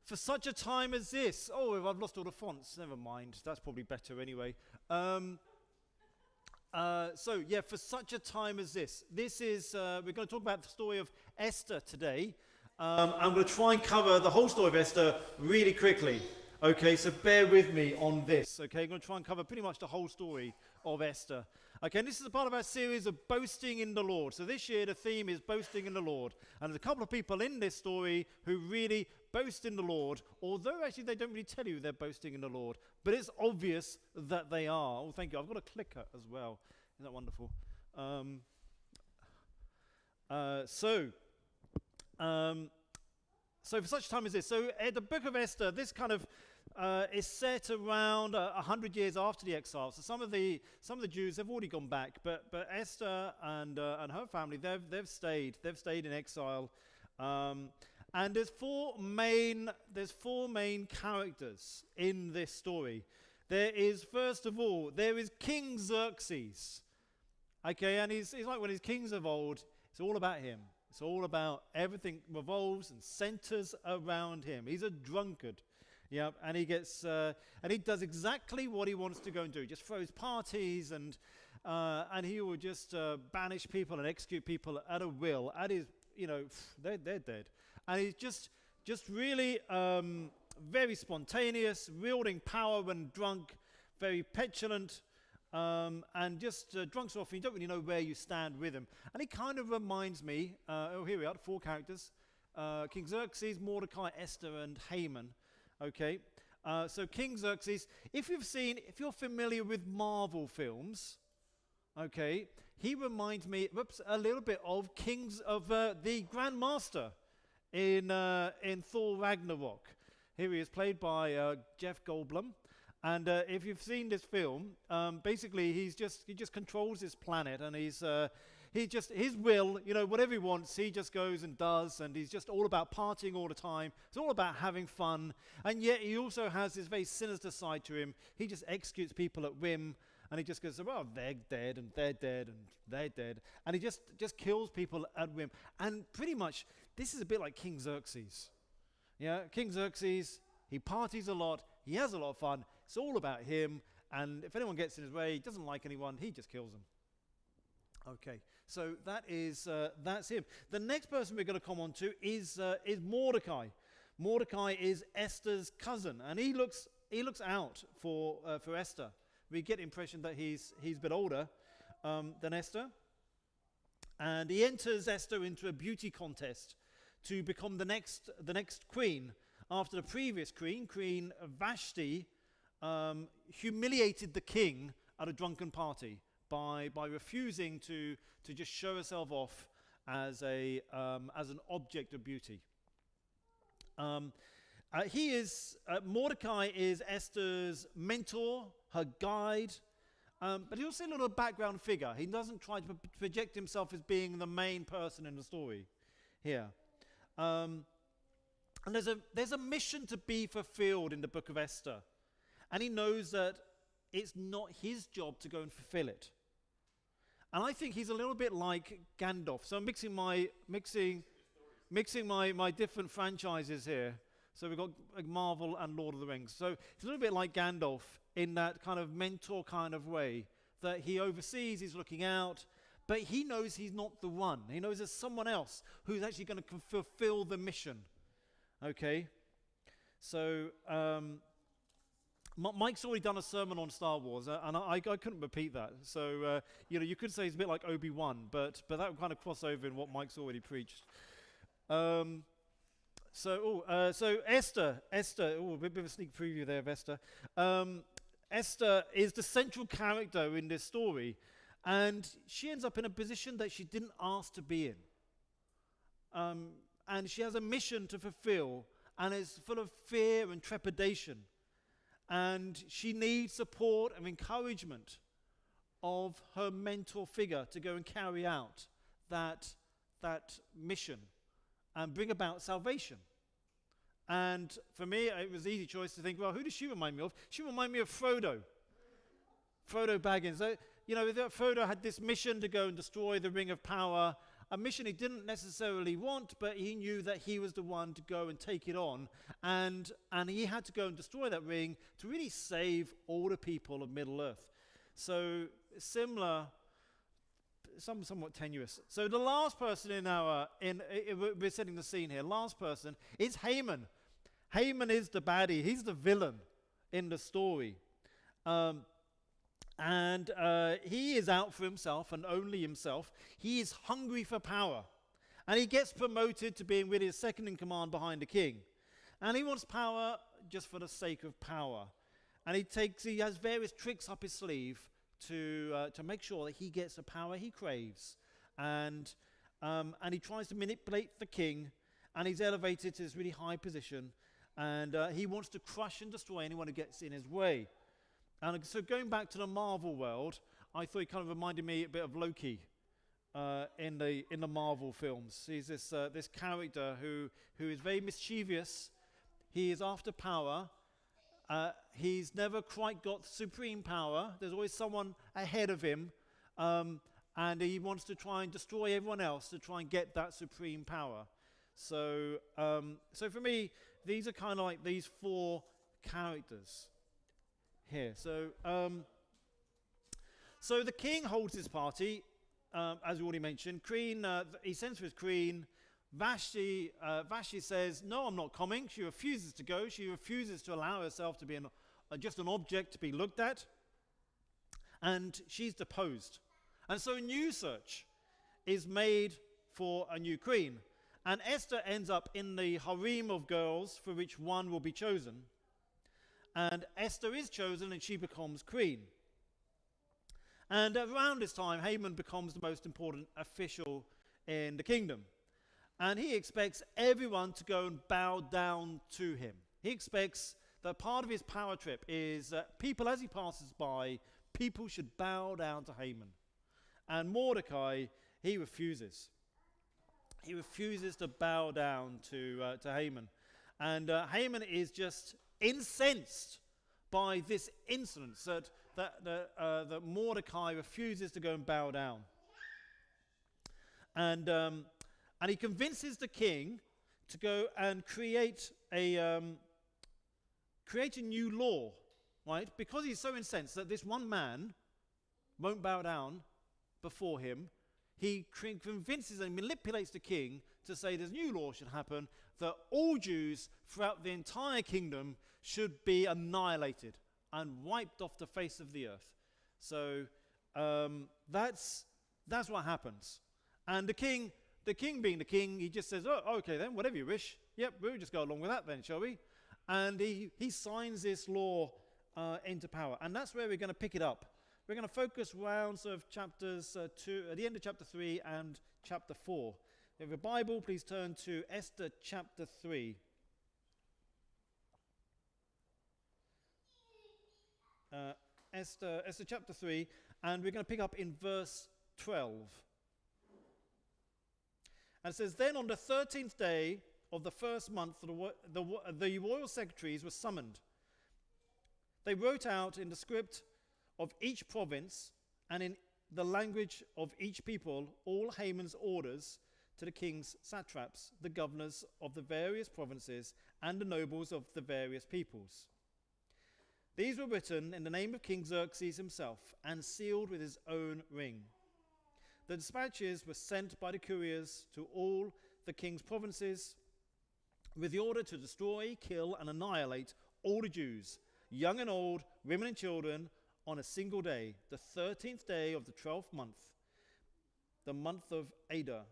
For such a time as this. Oh, I've lost all the fonts. Never mind. That's probably better anyway. For such a time as this. This is, we're going to talk about the story of Esther today. I'm going to try and cover the whole story of Esther really quickly. Okay, so bear with me on this. Okay, I'm going to try and cover pretty much the whole story of Esther. Okay, and this is a part of our series of boasting in the Lord. So this year the theme is boasting in the Lord. And there's a couple of people in this story who really boast in the Lord, although actually they don't really tell you they're boasting in the Lord. But it's obvious that they are. Oh, thank you. I've got a clicker as well. Isn't that wonderful? So for such time as this, so the book of Esther, this kind of is set around 100 years after the exile. So some of the Jews have already gone back, but Esther and her family they've stayed in exile. And there's four main characters in this story. There is, first of all, there is King Xerxes. Okay, and he's like one of these kings of old. It's all about him. It's all about everything revolves and centers around him. He's a drunkard, yeah, and he does exactly what he wants to go and do. He just throws parties and he will just banish people and execute people at a will. At his, they're dead, and he's just really very spontaneous, wielding power when drunk, very petulant. And just drunk so often you don't really know where you stand with him. And he kind of reminds me, here we are, 4 characters, King Xerxes, Mordecai, Esther, and Haman. Okay, so King Xerxes, if you're familiar with Marvel films, okay, he reminds me, a little bit of the Grand Master in Thor Ragnarok. Here he is, played by Jeff Goldblum. And if you've seen this film, basically he just controls this planet, and his will, whatever he wants, he just goes and does, and he's just all about partying all the time. It's all about having fun, and yet he also has this very sinister side to him. He just executes people at whim, and he just goes, well, they're dead, and they're dead, and they're dead, and he just kills people at whim. And pretty much, this is a bit like King Xerxes. Yeah, King Xerxes, he parties a lot, he has a lot of fun. It's all about him, and if anyone gets in his way, he doesn't like anyone, he just kills them. Okay, so that's him. The next person we're going to come on to is Mordecai. Mordecai is Esther's cousin, and he looks out for Esther. We get the impression that he's a bit older than Esther, and he enters Esther into a beauty contest to become the next queen. After the previous Queen Vashti, humiliated the king at a drunken party by refusing to just show herself off as an object of beauty. Mordecai is Esther's mentor, her guide, but he's also a little background figure. He doesn't try to project himself as being the main person in the story here. And there's a mission to be fulfilled in the book of Esther. And he knows that it's not his job to go and fulfill it. And I think he's a little bit like Gandalf. So I'm mixing my different franchises here. So we've got Marvel and Lord of the Rings. So it's a little bit like Gandalf in that kind of mentor kind of way, that he oversees, he's looking out, but he knows he's not the one. He knows there's someone else who's actually going to fulfill the mission. Okay, so Mike's already done a sermon on Star Wars, and I couldn't repeat that. So you could say he's a bit like Obi-Wan, but that would kind of cross over in what Mike's already preached. So Esther. A bit of a sneak preview there of Esther. Esther is the central character in this story, and she ends up in a position that she didn't ask to be in. And she has a mission to fulfill, and it's full of fear and trepidation. And she needs support and encouragement of her mentor figure to go and carry out that mission and bring about salvation. And for me, it was an easy choice to think, well, who does she remind me of? She reminded me of Frodo Baggins. Frodo had this mission to go and destroy the Ring of Power. a mission he didn't necessarily want, but he knew that he was the one to go and take it on. And he had to go and destroy that ring to really save all the people of Middle-earth. So similar, somewhat tenuous. So the last person we're setting the scene here, last person is Haman. Haman is the baddie. He's the villain in the story. And he is out for himself and only himself. He is hungry for power. And he gets promoted to being really his second in command behind the king. And he wants power just for the sake of power. And he has various tricks up his sleeve to make sure that he gets the power he craves. And he tries to manipulate the king. And he's elevated to this really high position. And he wants to crush and destroy anyone who gets in his way. And so going back to the Marvel world, I thought it kind of reminded me a bit of Loki in the Marvel films. He's this character who is very mischievous. He is after power. He's never quite got supreme power. There's always someone ahead of him. And he wants to try and destroy everyone else to try and get that supreme power. So for me, these are kind of like these four characters here. So the king holds his party, as we already mentioned. He sends for his queen. Vashti says, "No, I'm not coming." She refuses to go. She refuses to allow herself to be just an object to be looked at. And she's deposed. And so a new search is made for a new queen. And Esther ends up in the harem of girls for which one will be chosen. And Esther is chosen and she becomes queen. And around this time, Haman becomes the most important official in the kingdom. And he expects everyone to go and bow down to him. He expects that part of his power trip is that people, as he passes by, people should bow down to Haman. And Mordecai, he refuses. He refuses to bow down to Haman. And Haman is just incensed by this incident that Mordecai refuses to go and bow down. And he convinces the king to go and create a new law, right? Because he's so incensed that this one man won't bow down before him, he convinces and manipulates the king to say this new law should happen, that all Jews throughout the entire kingdom should be annihilated and wiped off the face of the earth. So that's what happens. And the king being the king, he just says, "Oh, okay then, whatever you wish. Yep, we'll just go along with that then, shall we?" And he signs this law into power. And that's where we're going to pick it up. We're going to focus around sort of chapters 2, at the end of chapter 3 and chapter 4. If you have a Bible, please turn to Esther chapter 3. Esther chapter 3, and we're going to pick up in verse 12. And it says, "Then on the 13th day of the first month, the royal secretaries were summoned. They wrote out in the script of each province and in the language of each people all Haman's orders to the king's satraps, the governors of the various provinces, and the nobles of the various peoples. These were written in the name of King Xerxes himself and sealed with his own ring. The dispatches were sent by the couriers to all the king's provinces with the order to destroy, kill, and annihilate all the Jews, young and old, women and children, on a single day, the 13th day of the 12th month, the month of Adar,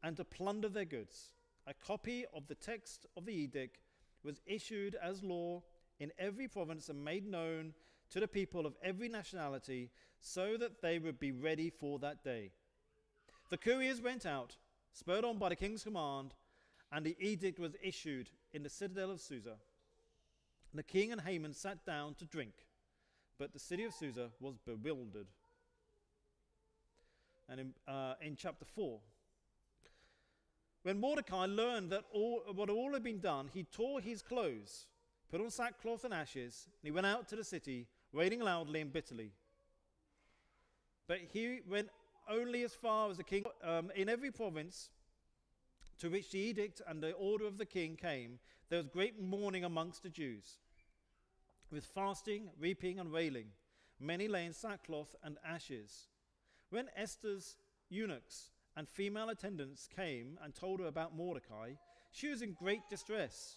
and to plunder their goods. A copy of the text of the edict was issued as law in every province and made known to the people of every nationality so that they would be ready for that day. The couriers went out, spurred on by the king's command, and the edict was issued in the citadel of Susa. The king and Haman sat down to drink, but the city of Susa was bewildered." And in chapter 4, when Mordecai learned that what all had been done, he tore his clothes, put on sackcloth and ashes, and he went out to the city, wailing loudly and bitterly. But he went only as far as the king. In every province to which the edict and the order of the king came, there was great mourning amongst the Jews, with fasting, weeping, and wailing. Many lay in sackcloth and ashes. When Esther's eunuchs and female attendants came and told her about Mordecai, she was in great distress.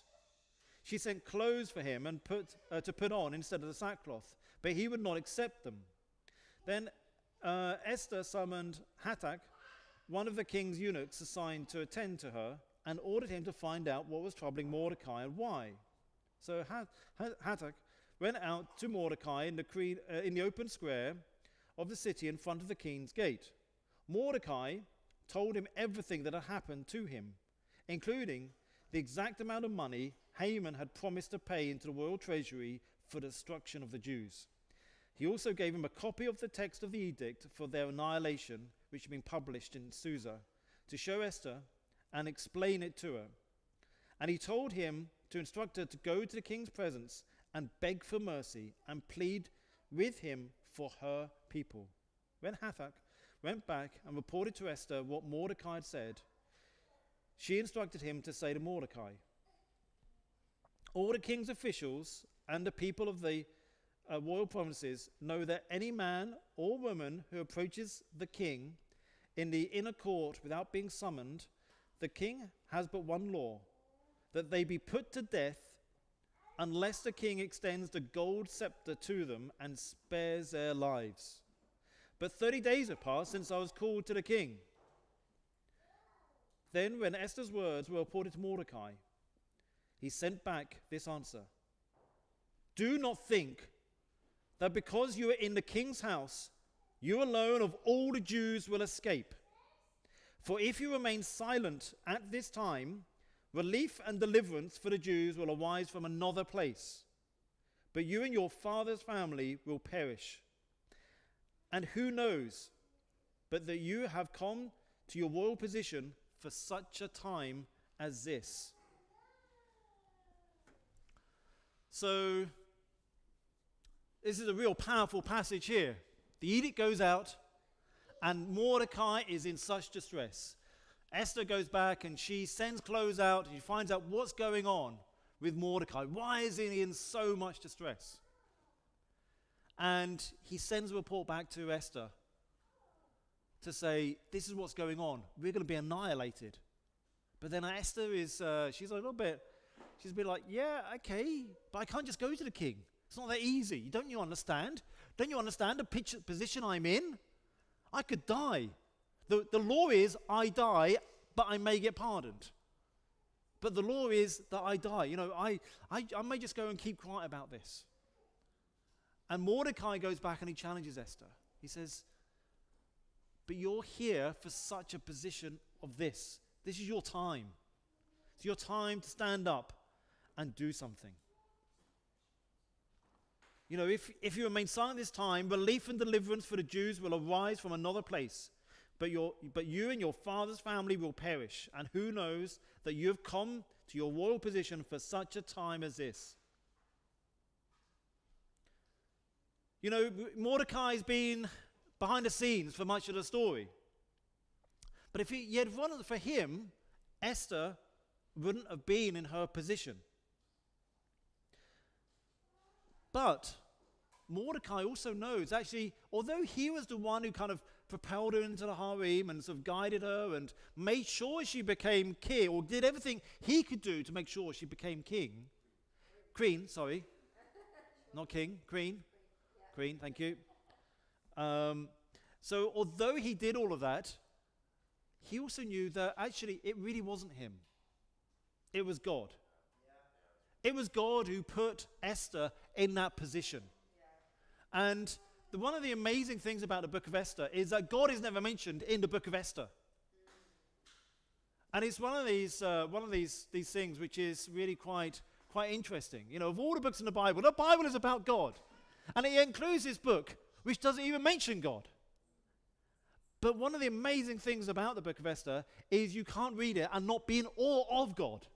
She sent clothes for him and to put on instead of the sackcloth, but he would not accept them. Then Esther summoned Hathach, one of the king's eunuchs assigned to attend to her, and ordered him to find out what was troubling Mordecai and why. So Hathach went out to Mordecai in the open square of the city in front of the king's gate. Mordecai told him everything that had happened to him, including the exact amount of money Haman had promised to pay into the royal treasury for the destruction of the Jews. He also gave him a copy of the text of the edict for their annihilation, which had been published in Susa, to show Esther and explain it to her. And he told him to instruct her to go to the king's presence and beg for mercy and plead with him for her people. When Hathach went back and reported to Esther what Mordecai had said, she instructed him to say to Mordecai, all the king's officials and the people of the royal provinces know that any man or woman who approaches the king in the inner court without being summoned, the king has but one law, that they be put to death unless the king extends the gold scepter to them and spares their lives. But 30 days have passed since I was called to the king. Then when Esther's words were reported to Mordecai, he sent back this answer: do not think that because you are in the king's house, you alone of all the Jews will escape. For if you remain silent at this time, relief and deliverance for the Jews will arise from another place. But you and your father's family will perish. And who knows but that you have come to your royal position for such a time as this. So, this is a real powerful passage here. The edict goes out, and Mordecai is in such distress. Esther goes back and she sends clothes out and she finds out what's going on with Mordecai. Why is he in so much distress? And he sends a report back to Esther to say, this is what's going on. We're going to be annihilated. But then Esther is, she's a bit like, yeah, okay, but I can't just go to the king. It's not that easy. Don't you understand? Don't you understand the position I'm in? I could die. The law is I die, but I may get pardoned. But the law is that I die. You know, I may just go and keep quiet about this. And Mordecai goes back and he challenges Esther. He says, but you're here for such a position of this. This is your time. It's your time to stand up and do something. You know, if you remain silent this time, relief and deliverance for the Jews will arise from another place. But you and your father's family will perish. And who knows that you have come to your royal position for such a time as this. You know, Mordecai's been behind the scenes for much of the story. But if you had run for him, Esther wouldn't have been in her position. But Mordecai also knows, actually, although he was the one who kind of propelled her into the harem and sort of guided her and made sure she became king, or did everything he could do to make sure she became queen, not king, queen, thank you. So although he did all of that, he also knew that actually it really wasn't him. It was God. It was God who put Esther in that position. And one of the amazing things about the book of Esther is that God is never mentioned in the book of Esther. And it's one of these things which is really quite interesting. You know, of all the books in the Bible is about God. And it includes this book, which doesn't even mention God. But one of the amazing things about the book of Esther is you can't read it and not be in awe of God.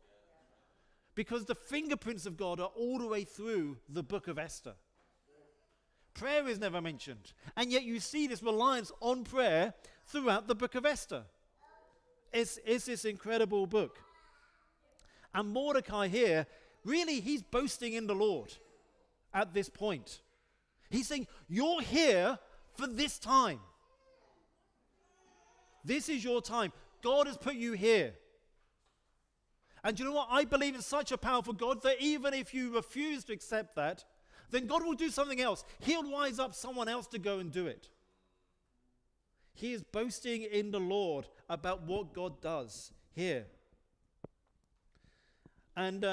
Because the fingerprints of God are all the way through the book of Esther. Prayer is never mentioned. And yet you see this reliance on prayer throughout the book of Esther. It's this incredible book. And Mordecai here, really, he's boasting in the Lord at this point. He's saying, you're here for this time. This is your time. God has put you here. And you know what? I believe in such a powerful God that even if you refuse to accept that, then God will do something else. He'll rise up someone else to go and do it. He is boasting in the Lord about what God does here. And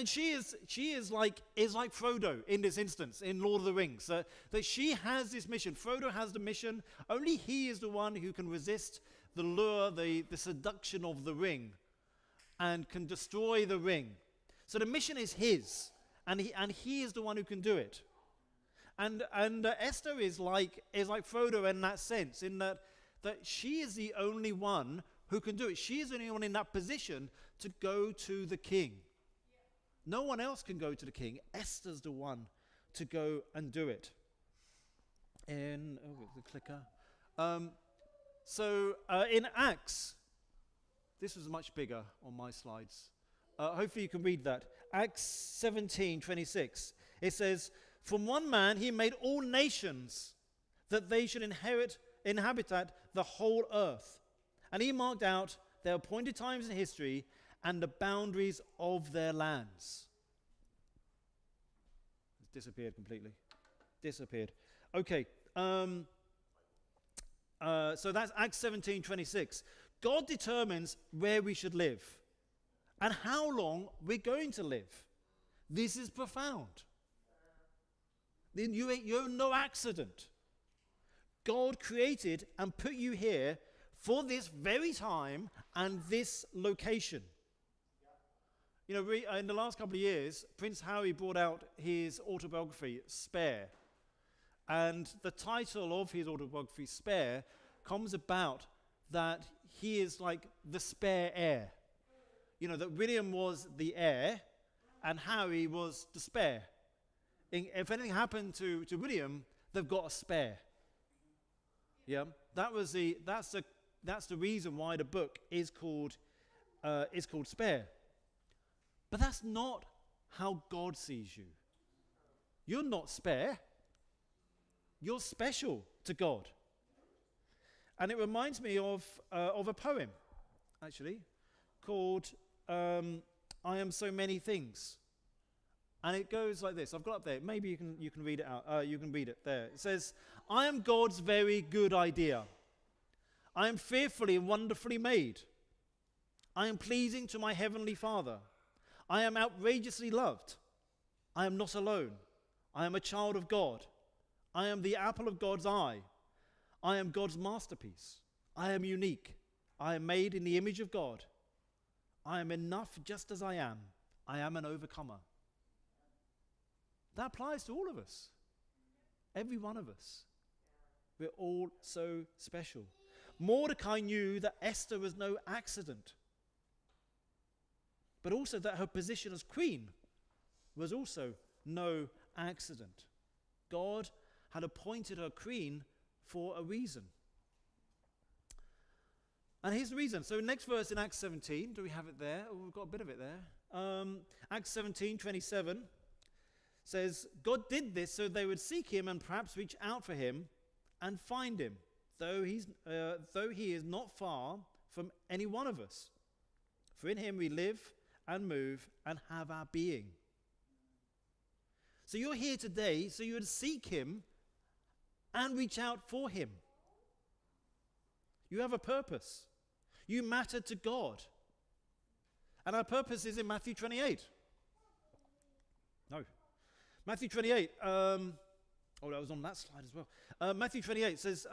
she is like Frodo in this instance in Lord of the Rings. That she has this mission. Frodo has the mission. Only he is the one who can resist the lure, the seduction of the ring, and can destroy the ring. So the mission is his, and he is the one who can do it. And Esther is like Frodo in that sense, in that she is the only one who can do it. She is the only one in that position to go to the king. No one else can go to the king. Esther's the one to go and do it. The clicker. In Acts, this was much bigger on my slides. Hopefully you can read that. Acts 17:26. It says, "From one man he made all nations, that they should inhabit the whole earth. And he marked out their appointed times in history and the boundaries of their lands." It's disappeared completely. Disappeared. Okay. So that's Acts 17:26. God determines where we should live and how long we're going to live. This is profound. You're no accident. God created and put you here for this very time and this location. You know, in the last couple of years, Prince Harry brought out his autobiography, Spare. And the title of his autobiography, Spare, comes about that he is like the spare heir. You know, that William was the heir and Harry was the spare. If anything happened to William, they've got a spare. Yeah, that's the reason why the book is called Spare. But that's not how God sees you. You're not spare. You're special to God. And it reminds me of a poem, actually, called "I Am So Many Things." And it goes like this. I've got it up there. Maybe you can read it out. You can read it there. It says, "I am God's very good idea. I am fearfully and wonderfully made. I am pleasing to my heavenly Father. I am outrageously loved. I am not alone. I am a child of God. I am the apple of God's eye. I am God's masterpiece. I am unique. I am made in the image of God. I am enough just as I am. I am an overcomer." That applies to all of us. Every one of us. We're all so special. Mordecai knew that Esther was no accident, but also that her position as queen was also no accident. God had appointed her queen for a reason. And here's the reason. So next verse in Acts 17, do we have it there? Oh, we've got a bit of it there. Acts 17:27 says, "God did this so they would seek him and perhaps reach out for him and find him, though he is not far from any one of us. For in him we live and move and have our being." So you're here today so you would seek him and reach out for him. You have a purpose. You matter to God. And our purpose is in Matthew 28. No. Matthew 28. That was on that slide as well. Matthew 28 says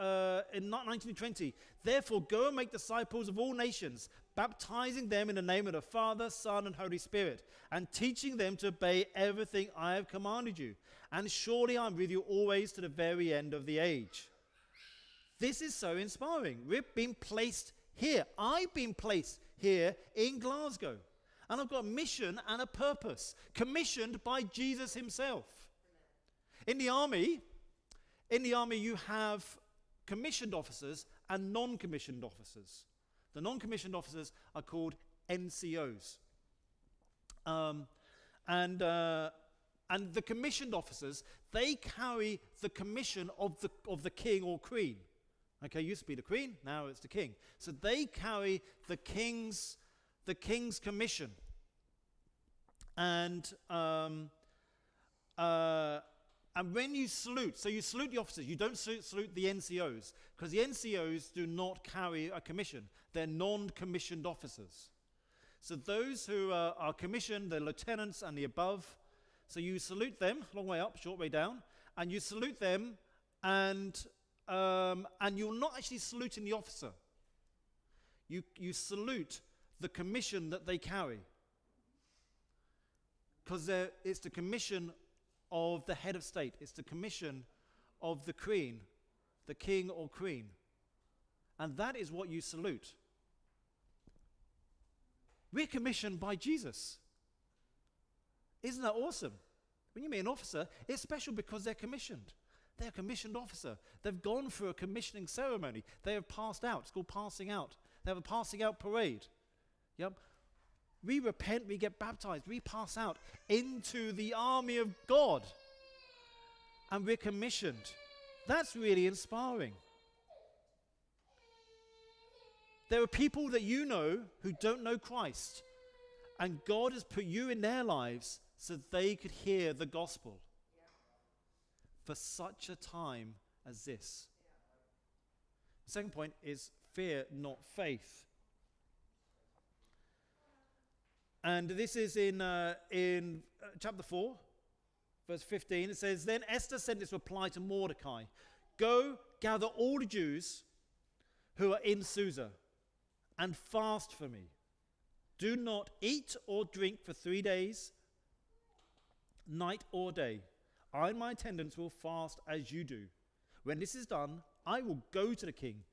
in 19 and 20, "Therefore go and make disciples of all nations, baptizing them in the name of the Father, Son, and Holy Spirit, and teaching them to obey everything I have commanded you. And surely I'm with you always to the very end of the age." This is so inspiring. We've been placed here. I've been placed here in Glasgow. And I've got a mission and a purpose, commissioned by Jesus himself. In the army, In the army, you have commissioned officers and non-commissioned officers. The non-commissioned officers are called NCOs. And the commissioned officers, they carry the commission of the king or queen. Okay, used to be the queen, now it's the king. So they carry the king's commission. And when you salute, so you salute the officers, you don't salute the NCOs, because the NCOs do not carry a commission. They're non-commissioned officers. So those who are commissioned, the lieutenants and the above, so you salute them, long way up, short way down, and you salute them, and you're not actually saluting the officer. You salute the commission that they carry, because it's the commission of the head of state. It's the commission of the queen, the king or queen. And that is what you salute. We're commissioned by Jesus. Isn't that awesome? When you meet an officer, it's special because they're commissioned. They're a commissioned officer. They've gone through a commissioning ceremony. They have passed out. It's called passing out. They have a passing out parade. Yep. We repent, we get baptized, we pass out into the army of God. And we're commissioned. That's really inspiring. There are people that you know who don't know Christ, and God has put you in their lives so they could hear the gospel for such a time as this. The second point is fear, not faith. And this is in chapter 4, verse 15. It says, "Then Esther sent this reply to Mordecai, 'Go, gather all the Jews who are in Susa, and fast for me. Do not eat or drink for 3 days, night or day. I and my attendants will fast as you do. When this is done, I will go to the king,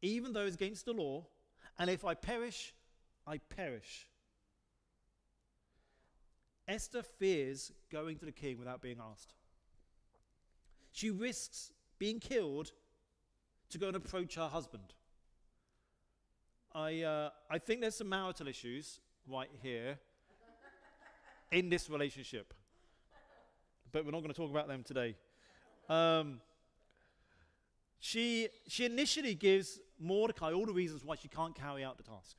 even though it's against the law, and if I perish, I perish.'" Esther fears going to the king without being asked. She risks being killed to go and approach her husband. I think there's some marital issues right here in this relationship, but we're not going to talk about them today. She initially gives Mordecai all the reasons why she can't carry out the task.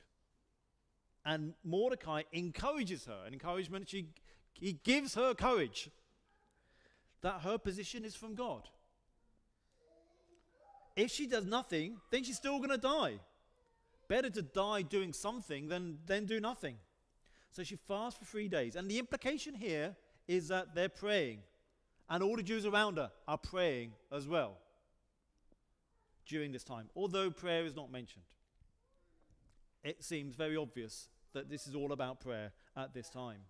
And Mordecai encourages her. An encouragement, he gives her courage that her position is from God. If she does nothing, then she's still going to die. Better to die doing something than do nothing. So she fasts for 3 days. And the implication here is that they're praying. And all the Jews around her are praying as well during this time, although prayer is not mentioned. It seems very obvious that this is all about prayer at this time.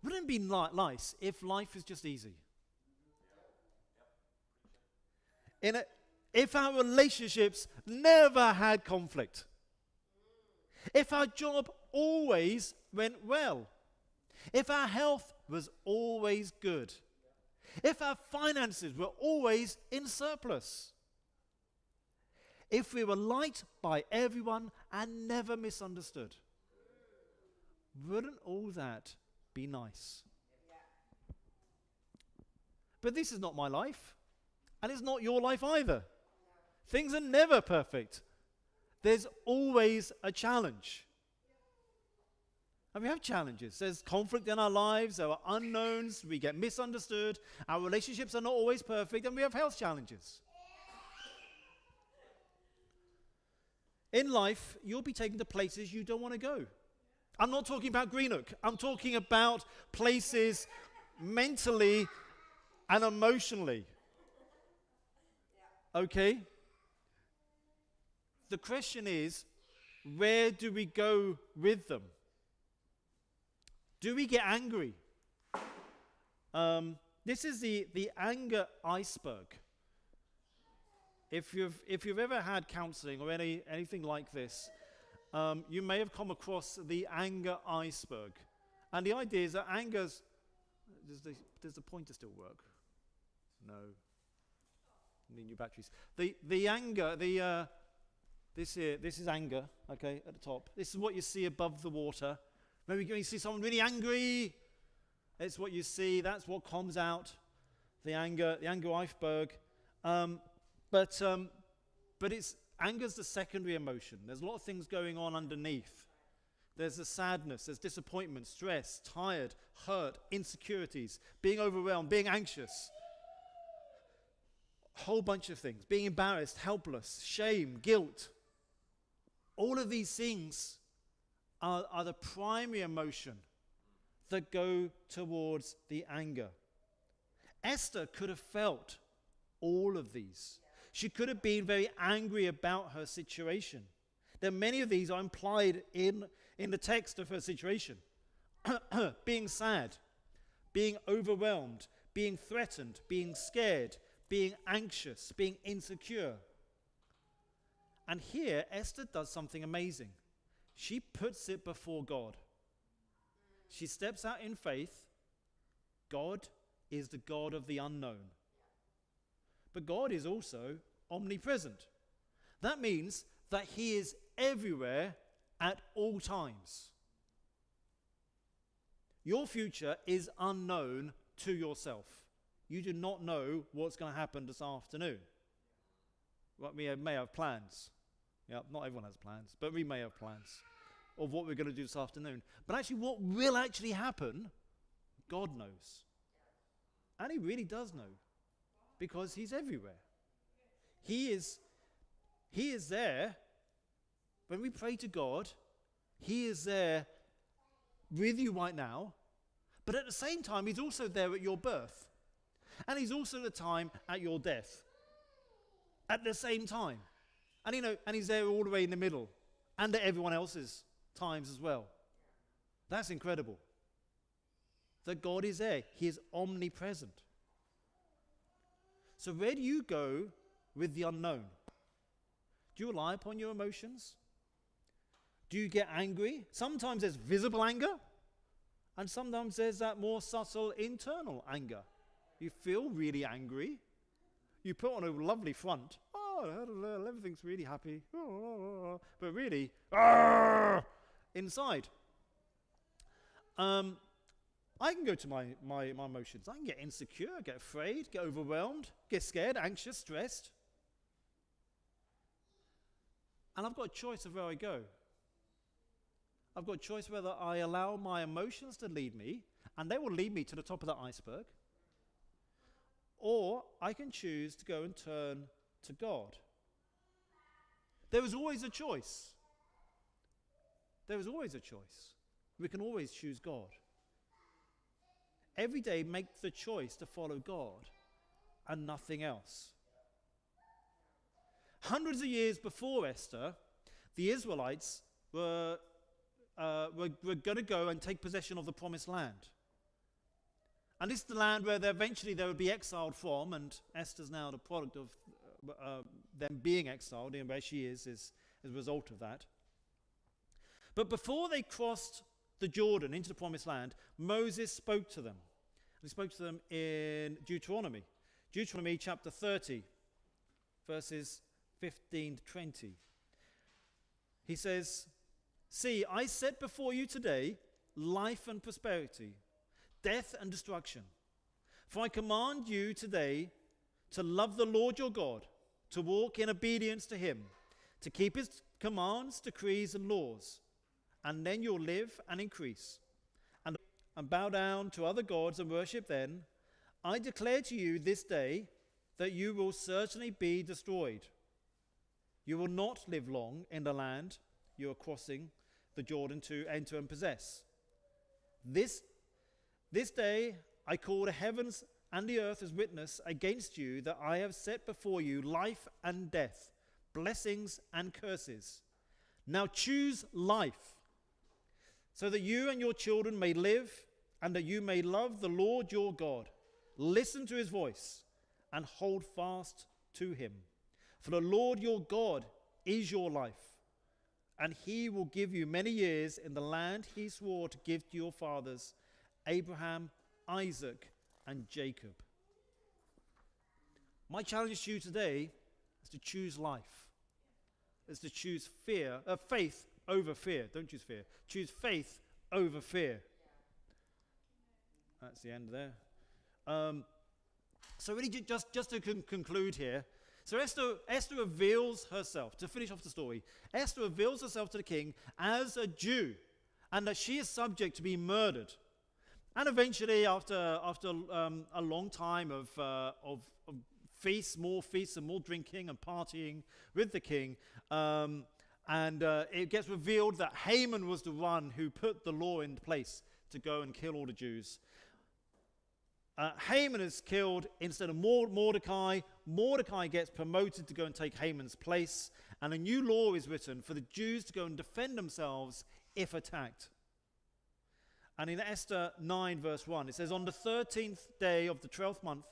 Wouldn't it be nice if life was just easy? If our relationships never had conflict. If our job always went well. If our health was always good. If our finances were always in surplus. If we were liked by everyone and never misunderstood. Wouldn't all that be nice? But this is not my life. And it's not your life either. Things are never perfect. There's always a challenge. And we have challenges. There's conflict in our lives. There are unknowns. We get misunderstood. Our relationships are not always perfect. And we have health challenges. In life, you'll be taken to places you don't want to go. I'm not talking about Greenock. I'm talking about places mentally and emotionally. Okay? The question is, where do we go with them? Do we get angry? This is the anger iceberg. If you've ever had counseling or anything like this, you may have come across the anger iceberg. And the idea is that does the pointer still work? No. Need new batteries. The anger, this is anger, okay, at the top. This is what you see above the water. Maybe when you see someone really angry, it's what you see. That's what comes out. The anger iceberg. But anger's the secondary emotion. There's a lot of things going on underneath. There's the sadness, there's disappointment, stress, tired, hurt, insecurities, being overwhelmed, being anxious. A whole bunch of things. Being embarrassed, helpless, shame, guilt. All of these things are the primary emotion that go towards the anger. Esther could have felt all of these. She could have been very angry about her situation. There many of these are implied in the text of her situation. Being sad, being overwhelmed, being threatened, being scared, being anxious, being insecure. And here, Esther does something amazing. She puts it before God. She steps out in faith. God is the God of the unknown. But God is also omnipresent. That means that he is everywhere at all times. Your future is unknown to yourself. You do not know what's going to happen this afternoon. Well, we may have plans. Yeah, not everyone has plans, but we may have plans of what we're going to do this afternoon. But actually, what will actually happen, God knows. And he really does know, because he's everywhere. He is there. When we pray to God, he is there with you right now. But at the same time, he's also there at your birth. And he's also the time at your death. At the same time. And he's there all the way in the middle. And at everyone else's times as well. That's incredible. That God is there. He is omnipresent. So where do you go with the unknown? Do you rely upon your emotions? Do you get angry? Sometimes there's visible anger. And sometimes there's that more subtle internal anger. You feel really angry. You put on a lovely front. Oh, everything's really happy. But really, inside. I can go to my emotions. I can get insecure, get afraid, get overwhelmed, get scared, anxious, stressed. And I've got a choice of where I go. I've got a choice whether I allow my emotions to lead me, and they will lead me to the top of that iceberg, or I can choose to go and turn to God. There is always a choice. There is always a choice. We can always choose God. Every day, make the choice to follow God and nothing else. Hundreds of years before Esther, the Israelites were going to go and take possession of the promised land. And this is the land where eventually they would be exiled from, and Esther's now the product of them being exiled, and where she is as a result of that. But before they crossed the Jordan into the promised land, Moses spoke to them. He spoke to them in Deuteronomy chapter 30, verses 15 to 20. He says, "See, I set before you today life and prosperity, death and destruction. For I command you today to love the Lord your God, to walk in obedience to him, to keep his commands, decrees, and laws. And then you'll live and increase. And bow down to other gods and worship them. I declare to you this day that you will certainly be destroyed. You will not live long in the land you are crossing the Jordan to enter and possess. This day I call the heavens and the earth as witness against you that I have set before you life and death, blessings and curses. Now choose life, so that you and your children may live, and that you may love the Lord your God. Listen to his voice and hold fast to him. For the Lord your God is your life, and he will give you many years in the land he swore to give to your fathers, Abraham, Isaac, and Jacob." My challenge to you today is to choose life. Is to choose faith over fear. Don't choose fear. Choose faith over fear. That's the end there. So really, just to conclude here. So Esther reveals herself, to finish off the story. Esther reveals herself to the king as a Jew, and that she is subject to be murdered. And eventually, after a long time of feasts and more drinking and partying with the king, it gets revealed that Haman was the one who put the law in place to go and kill all the Jews. Haman is killed instead of Mordecai. Mordecai gets promoted to go and take Haman's place, and a new law is written for the Jews to go and defend themselves if attacked. And in Esther 9 verse 1, it says, on the 13th day of the 12th month,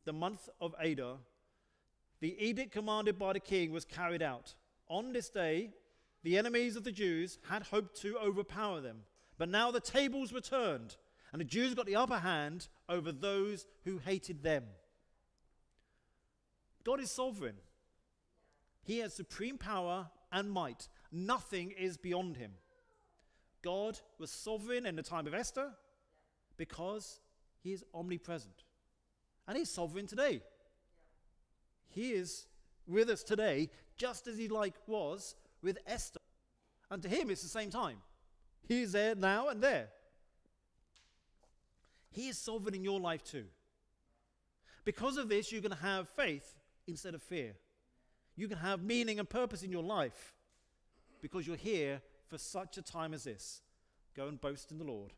the month of Adar, the edict commanded by the king was carried out. On this day, the enemies of the Jews had hoped to overpower them, but now the tables were turned, and the Jews got the upper hand over those who hated them. God is sovereign. He has supreme power and might. Nothing is beyond him. God was sovereign in the time of Esther because he is omnipresent. And he's sovereign today. He is with us today just as he was with Esther. And to him it's the same time. He is there now and there. He is sovereign in your life too. Because of this, you're going to have faith instead of fear. You can have meaning and purpose in your life because you're here for such a time as this. Go and boast in the Lord.